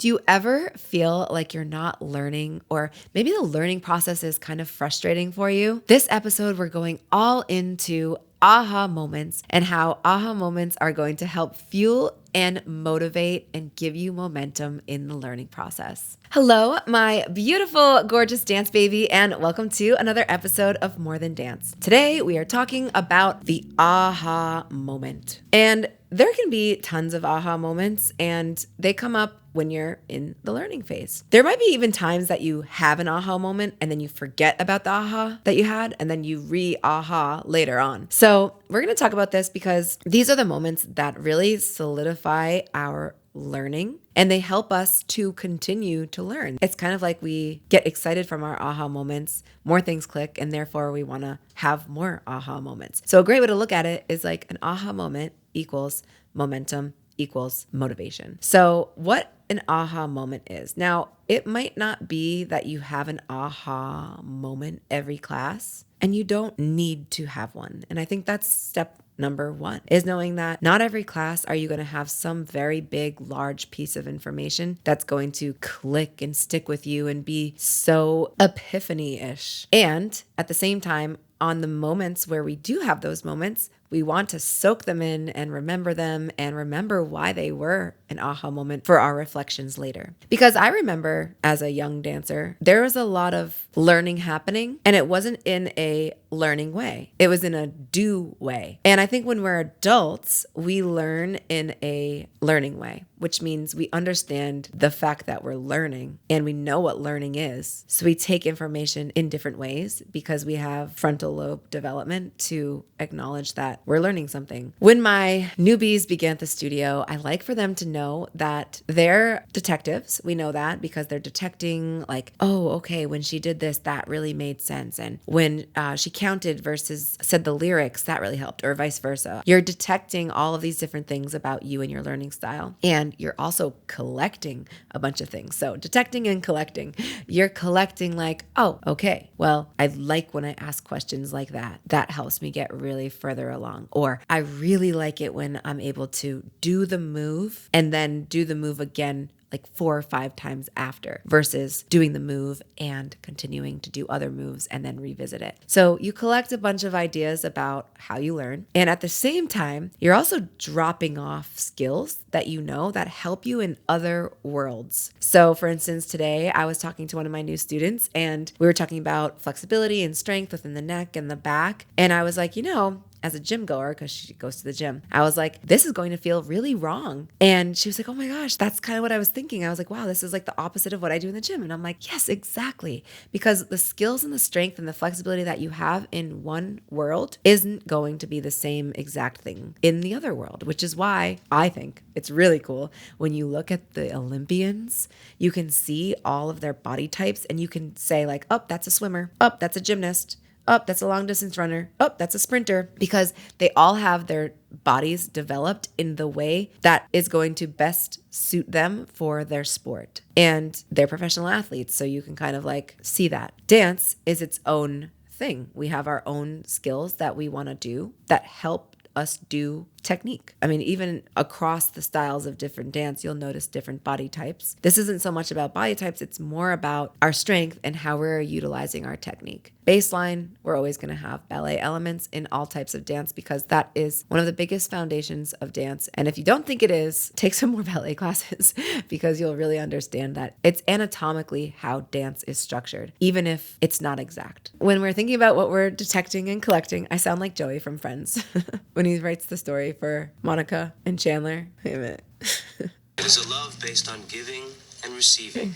Do you ever feel like you're not learning, or maybe the learning process is kind of frustrating for you? This episode, we're going all into aha moments and how aha moments are going to help fuel and motivate and give you momentum in the learning process. Hello, my beautiful, gorgeous dance baby, and welcome to another episode of More Than Dance. Today, we are talking about the aha moment. And there can be tons of aha moments, and they come up when you're in the learning phase. There might be even times that you have an aha moment and then you forget about the aha that you had, and then you re-aha later on. So we're going to talk about this because these are the moments that really solidify our learning, and they help us to continue to learn. It's kind of like we get excited from our aha moments, more things click, and therefore we want to have more aha moments. So a great way to look at it is like an aha moment equals momentum equals motivation. So what an aha moment is. Now, it might not be that you have an aha moment every class, and you don't need to have one. And I think that's step number one, is knowing that not every class are you going to have some very big, large piece of information that's going to click and stick with you and be so epiphany-ish. And at the same time, on the moments where we do have those moments, we want to soak them in and remember why they were an aha moment for our reflections later. Because I remember as a young dancer, there was a lot of learning happening, and it wasn't in a learning way. It was in a do way. And I think when we're adults, we learn in a learning way, which means we understand the fact that we're learning and we know what learning is. So we take information in different ways because we have frontal lobe development to acknowledge that we're learning something. When my newbies begin at the studio, I like for them to know that they're detectives. We know that because they're detecting like, oh, okay, when she did this, that really made sense. And when she counted versus said the lyrics, that really helped, or vice versa. You're detecting all of these different things about you and your learning style. And you're also collecting a bunch of things. So detecting and collecting. You're collecting like, oh, okay, well, I like when I ask questions like that. That helps me get really further along. Or I really like it when I'm able to do the move and then do the move again like 4 or 5 times after, versus doing the move and continuing to do other moves and then revisit it. So you collect a bunch of ideas about how you learn. And at the same time, you're also dropping off skills that you know that help you in other worlds. So for instance, today I was talking to one of my new students and we were talking about flexibility and strength within the neck and the back. And I was like, as a gym goer, because she goes to the gym, I was like, this is going to feel really wrong. And she was like, oh my gosh, that's kind of what I was thinking. I was like, wow, this is like the opposite of what I do in the gym. And I'm like, yes, exactly. Because the skills and the strength and the flexibility that you have in one world isn't going to be the same exact thing in the other world, which is why I think it's really cool. When you look at the Olympians, you can see all of their body types and you can say like, oh, that's a swimmer. Oh, that's a gymnast. Oh, that's a long distance runner. Oh, that's a sprinter. Because they all have their bodies developed in the way that is going to best suit them for their sport. And they're professional athletes, so you can kind of like see that. Dance is its own thing. We have our own skills that we want to do that help us do technique. I mean, even across the styles of different dance, you'll notice different body types. This isn't so much about body types, it's more about our strength and how we're utilizing our technique. Baseline, we're always going to have ballet elements in all types of dance because that is one of the biggest foundations of dance. And if you don't think it is, take some more ballet classes because you'll really understand that it's anatomically how dance is structured, even if it's not exact. When we're thinking about what we're detecting and collecting, I sound like Joey from Friends when he writes the story for Monica and Chandler. Wait a minute. It is a love based on giving and receiving,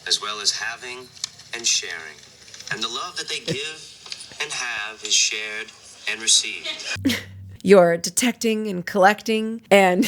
as well as having and sharing. And the love that they give and have is shared and received. You're detecting and collecting, and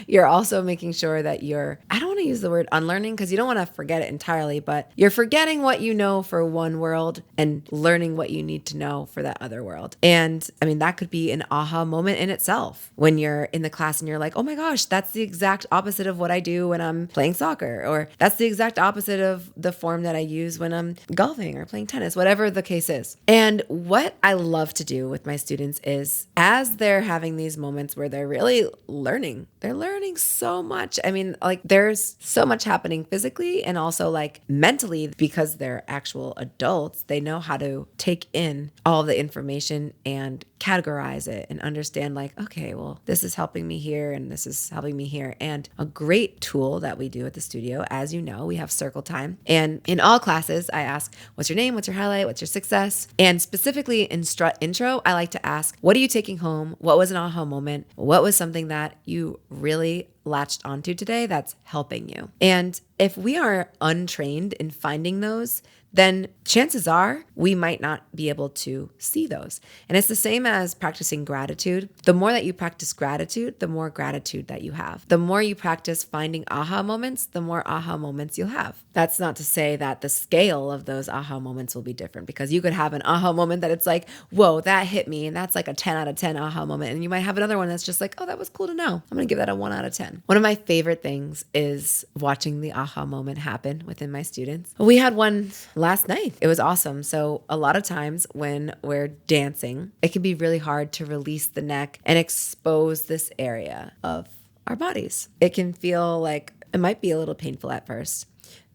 you're also making sure that I don't want to use the word unlearning because you don't want to forget it entirely, but you're forgetting what you know for one world and learning what you need to know for that other world. And I mean, that could be an aha moment in itself when you're in the class and you're like, oh my gosh, that's the exact opposite of what I do when I'm playing soccer, or that's the exact opposite of the form that I use when I'm golfing or playing tennis, whatever the case is. And what I love to do with my students is as they're having these moments where they're really learning. They're learning so much. I mean, like there's so much happening physically and also like mentally because they're actual adults. They know how to take in all the information and categorize it and understand like, okay, well, this is helping me here and this is helping me here. And a great tool that we do at the studio, as you know, we have circle time. And in all classes, I ask, what's your name? What's your highlight? What's your success? And specifically in strut intro, I like to ask, what are you taking home? What was an aha moment? What was something that you really latched onto today that's helping you? And if we are untrained in finding those, then chances are we might not be able to see those. And it's the same as practicing gratitude. The more that you practice gratitude, the more gratitude that you have. The more you practice finding aha moments, the more aha moments you'll have. That's not to say that the scale of those aha moments will be different, because you could have an aha moment that it's like, whoa, that hit me. And that's like a 10 out of 10 aha moment. And you might have another one that's just like, oh, that was cool to know. I'm going to give that a 1 out of 10. One of my favorite things is watching the aha moment happen within my students. We had one last night. It was awesome. So a lot of times when we're dancing, it can be really hard to release the neck and expose this area of our bodies. It can feel like it might be a little painful at first.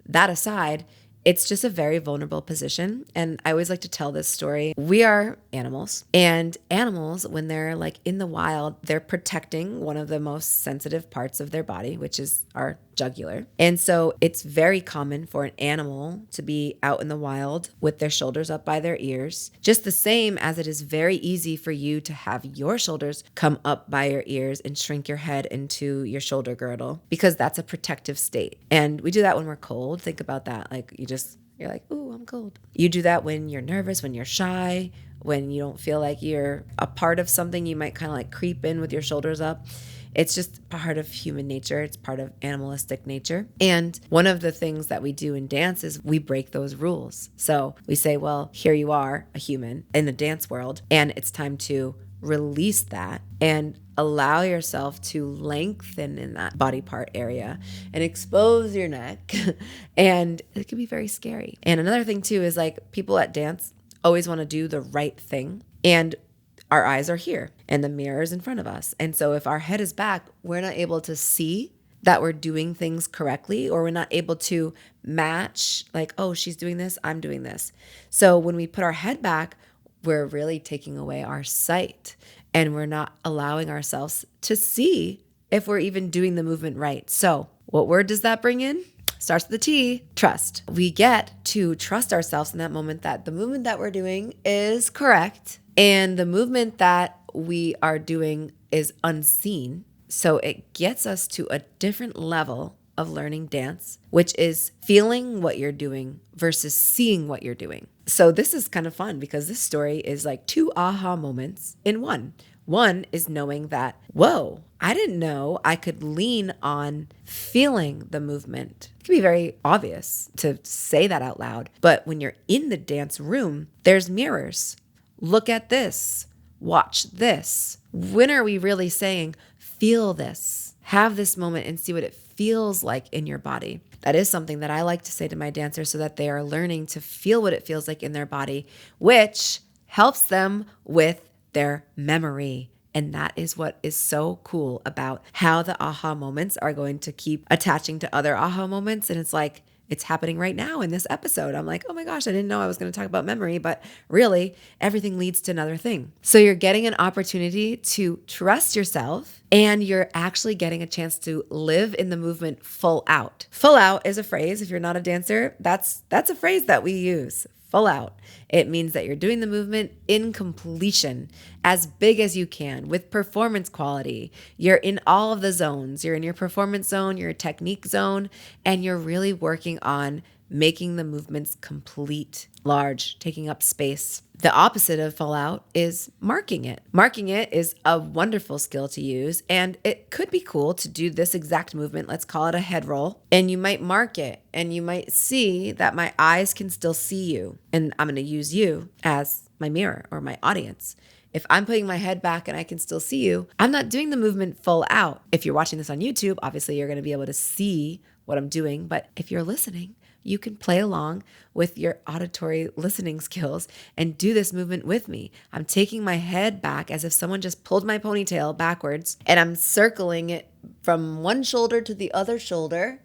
That aside, it's just a very vulnerable position. And I always like to tell this story. We are animals, and animals, when they're like in the wild, they're protecting one of the most sensitive parts of their body, which is our jugular. And so it's very common for an animal to be out in the wild with their shoulders up by their ears, just the same as it is very easy for you to have your shoulders come up by your ears and shrink your head into your shoulder girdle, because that's a protective state. And we do that when we're cold. Think about that. Like you're like, ooh, I'm cold. You do that when you're nervous, when you're shy, when you don't feel like you're a part of something, you might kind of like creep in with your shoulders up. It's just part of human nature. It's part of animalistic nature. And one of the things that we do in dance is we break those rules. So we say, well, here you are, a human in the dance world, and it's time to release that and allow yourself to lengthen in that body part area and expose your neck. And it can be very scary. And another thing too is like people at dance always want to do the right thing. And our eyes are here and the mirror is in front of us. And so if our head is back, we're not able to see that we're doing things correctly, or we're not able to match like, oh, she's doing this, I'm doing this. So when we put our head back, we're really taking away our sight, and we're not allowing ourselves to see if we're even doing the movement right. So what word does that bring in? Starts with the T, trust. We get to trust ourselves in that moment that the movement that we're doing is correct and the movement that we are doing is unseen. So it gets us to a different level of learning dance, which is feeling what you're doing versus seeing what you're doing. So this is kind of fun because this story is like 2 aha moments in one. One is knowing that, whoa, I didn't know I could lean on feeling the movement. It can be very obvious to say that out loud, but when you're in the dance room, there's mirrors. Look at this. Watch this. When are we really saying, feel this, have this moment and see what it feels like in your body? That is something that I like to say to my dancers so that they are learning to feel what it feels like in their body, which helps them with their memory. And that is what is so cool about how the aha moments are going to keep attaching to other aha moments. And it's like, it's happening right now in this episode. I'm like, oh my gosh, I didn't know I was going to talk about memory, but really everything leads to another thing. So you're getting an opportunity to trust yourself, and you're actually getting a chance to live in the movement full out. Full out is a phrase. If you're not a dancer, that's a phrase that we use. Full out. It means that you're doing the movement in completion, as big as you can, with performance quality. You're in all of the zones. You're in your performance zone, your technique zone, and you're really working on making the movements complete, large, taking up space. The opposite of full out is marking it. Marking it is a wonderful skill to use, and it could be cool to do this exact movement. Let's call it a head roll. And you might mark it, and you might see that my eyes can still see you. And I'm going to use you as my mirror or my audience. If I'm putting my head back and I can still see you, I'm not doing the movement full out. If you're watching this on YouTube, obviously you're going to be able to see what I'm doing, but if you're listening, you can play along with your auditory listening skills and do this movement with me. I'm taking my head back as if someone just pulled my ponytail backwards, and I'm circling it from one shoulder to the other shoulder,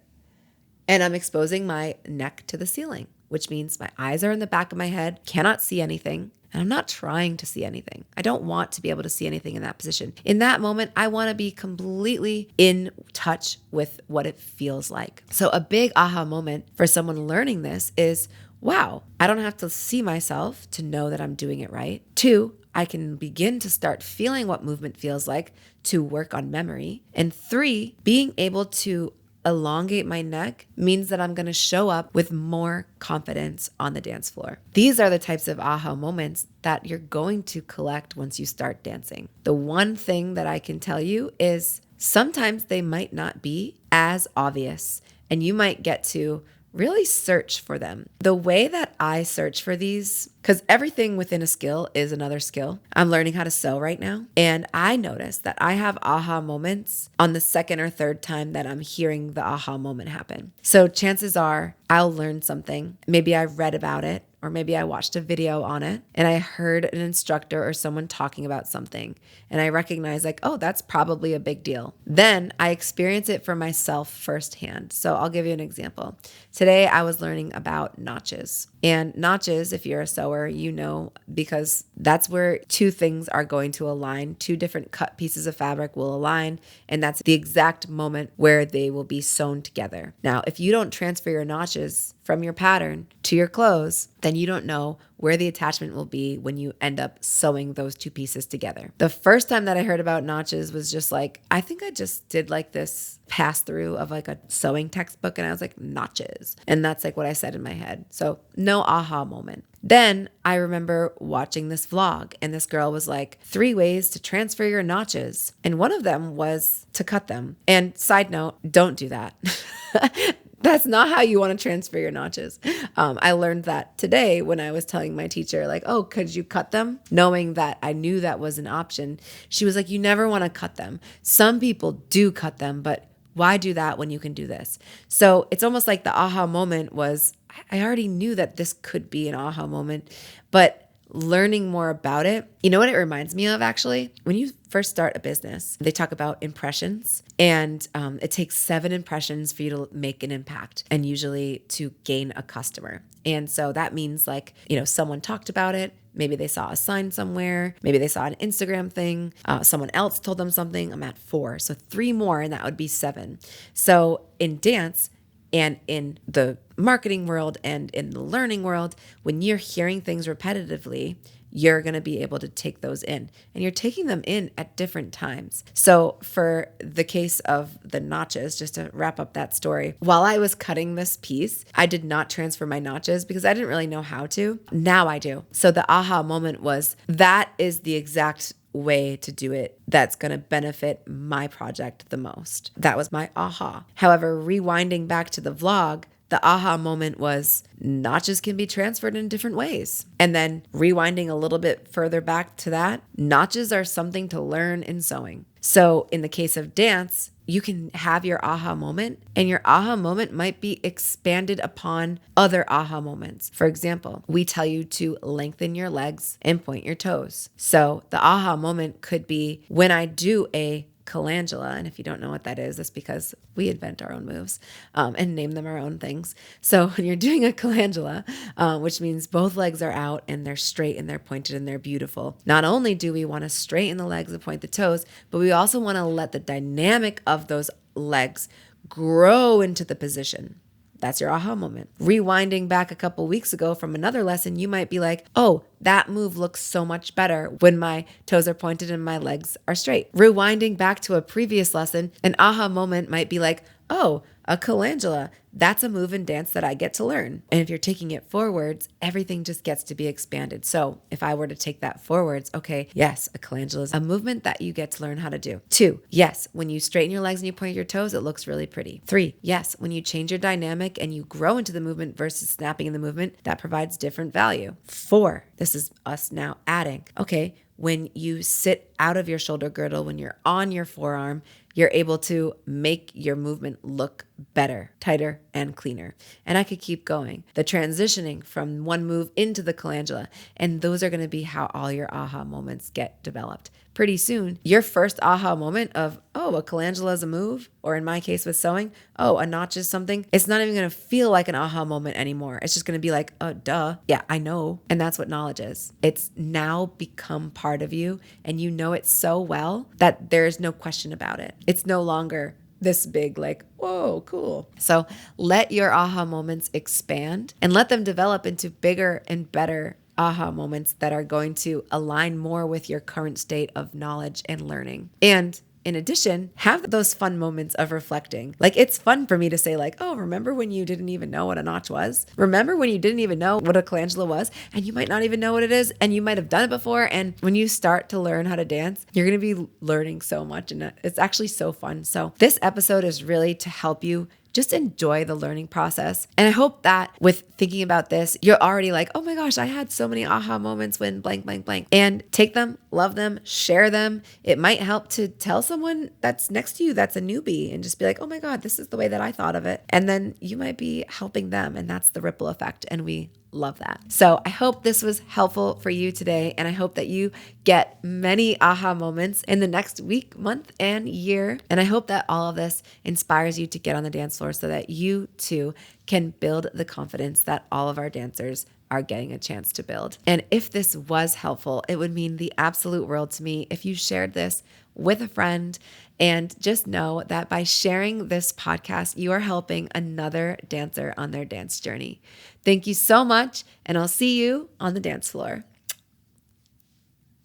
and I'm exposing my neck to the ceiling, which means my eyes are in the back of my head, cannot see anything. And I'm not trying to see anything. I don't want to be able to see anything in that position. In that moment, I want to be completely in touch with what it feels like. So a big aha moment for someone learning this is, wow, I don't have to see myself to know that I'm doing it right. 2, I can begin to start feeling what movement feels like to work on memory. And 3, being able to elongate my neck means that I'm going to show up with more confidence on the dance floor. These are the types of aha moments that you're going to collect once you start dancing. The one thing that I can tell you is sometimes they might not be as obvious, and you might get to really search for them. The way that I search for these, because everything within a skill is another skill. I'm learning how to sew right now. And I notice that I have aha moments on the second or third time that I'm hearing the aha moment happen. So chances are I'll learn something. Maybe I read about it, or maybe I watched a video on it and I heard an instructor or someone talking about something and I recognize like, oh, that's probably a big deal. Then I experience it for myself firsthand. So I'll give you an example. Today I was learning about notches. And notches, if you're a sewer, you know, because that's where 2 things are going to align. 2 different cut pieces of fabric will align, and that's the exact moment where they will be sewn together. Now, if you don't transfer your notches from your pattern to your clothes, then you don't know where the attachment will be when you end up sewing those 2 pieces together. The first time that I heard about notches was just like, I think I just did like this pass through of like a sewing textbook, and I was like, notches. And that's like what I said in my head. So no aha moment. Then I remember watching this vlog, and this girl was like, 3 ways to transfer your notches. And one of them was to cut them. And side note, don't do that. That's not how you want to transfer your notches. I learned that today when I was telling my teacher, like, oh, could you cut them? Knowing that I knew that was an option. She was like, you never want to cut them. Some people do cut them, but why do that when you can do this? So it's almost like the aha moment was, I already knew that this could be an aha moment, but learning more about it. You know what it reminds me of actually? When you first start a business, they talk about impressions, and it takes 7 impressions for you to make an impact and usually to gain a customer. And so that means like, you know, someone talked about it. Maybe they saw a sign somewhere. Maybe they saw an Instagram thing. Someone else told them something. I'm at 4. So 3 more, and that would be 7. So in dance, and in the marketing world and in the learning world, when you're hearing things repetitively, you're going to be able to take those in, and you're taking them in at different times. So for the case of the notches, just to wrap up that story, while I was cutting this piece, I did not transfer my notches because I didn't really know how to. Now I do. So the aha moment was, that is the exact way to do it that's going to benefit my project the most. That was my aha. However, rewinding back to the vlog, the aha moment was notches can be transferred in different ways. And then rewinding a little bit further back to that, notches are something to learn in sewing. So in the case of dance, you can have your aha moment, and your aha moment might be expanded upon other aha moments. For example, we tell you to lengthen your legs and point your toes. So the aha moment could be when I do a calendula. And if you don't know what that is, that's because we invent our own moves and name them our own things. So when you're doing a calendula, which means both legs are out and they're straight and they're pointed and they're beautiful. Not only do we want to straighten the legs and point the toes, but we also want to let the dynamic of those legs grow into the position. That's your aha moment. Rewinding back a couple weeks ago from another lesson, you might be like, oh, that move looks so much better when my toes are pointed and my legs are straight. Rewinding back to a previous lesson, an aha moment might be like, oh, a calendula. that's a move in dance that I get to learn. And if you're taking it forwards, everything just gets to be expanded. So if I were to take that forwards, okay, yes, a calendula is a movement that you get to learn how to do. 2, yes, when you straighten your legs and you point your toes, it looks really pretty. 3, yes, when you change your dynamic and you grow into the movement versus snapping in the movement, that provides different value. 4, this is us now adding, okay, when you sit out of your shoulder girdle, when you're on your forearm, you're able to make your movement look better, tighter, and cleaner. And I could keep going. The transitioning from one move into the calendula, and those are going to be how all your aha moments get developed. Pretty soon, your first aha moment of, oh, a calendula is a move, or in my case with sewing, oh, a notch is something. It's not even going to feel like an aha moment anymore. It's just going to be like, oh, duh. Yeah, I know. And that's what knowledge is. It's now become part of you, and you know it so well that there's no question about it. It's no longer this big, like, whoa, cool. So let your aha moments expand and let them develop into bigger and better aha moments that are going to align more with your current state of knowledge and learning. And in addition, have those fun moments of reflecting. Like, it's fun for me to say, like, oh, remember when you didn't even know what a notch was? Remember when you didn't even know what a calendula was? And you might not even know what it is, and you might have done it before. And when you start to learn how to dance, you're going to be learning so much, and it's actually so fun. So this episode is really to help you just enjoy the learning process. And I hope that with thinking about this, you're already like, oh my gosh, I had so many aha moments when blank, blank, blank. And take them, love them, share them. It might help to tell someone that's next to you that's a newbie and just be like, oh my God, this is the way that I thought of it. And then you might be helping them, and that's the ripple effect. And we love that. So I hope this was helpful for you today. And I hope that you get many aha moments in the next week, month, and year. And I hope that all of this inspires you to get on the dance floor so that you too can build the confidence that all of our dancers are getting a chance to build. And if this was helpful, it would mean the absolute world to me if you shared this with a friend. And just know that by sharing this podcast, you are helping another dancer on their dance journey. Thank you so much, and I'll see you on the dance floor.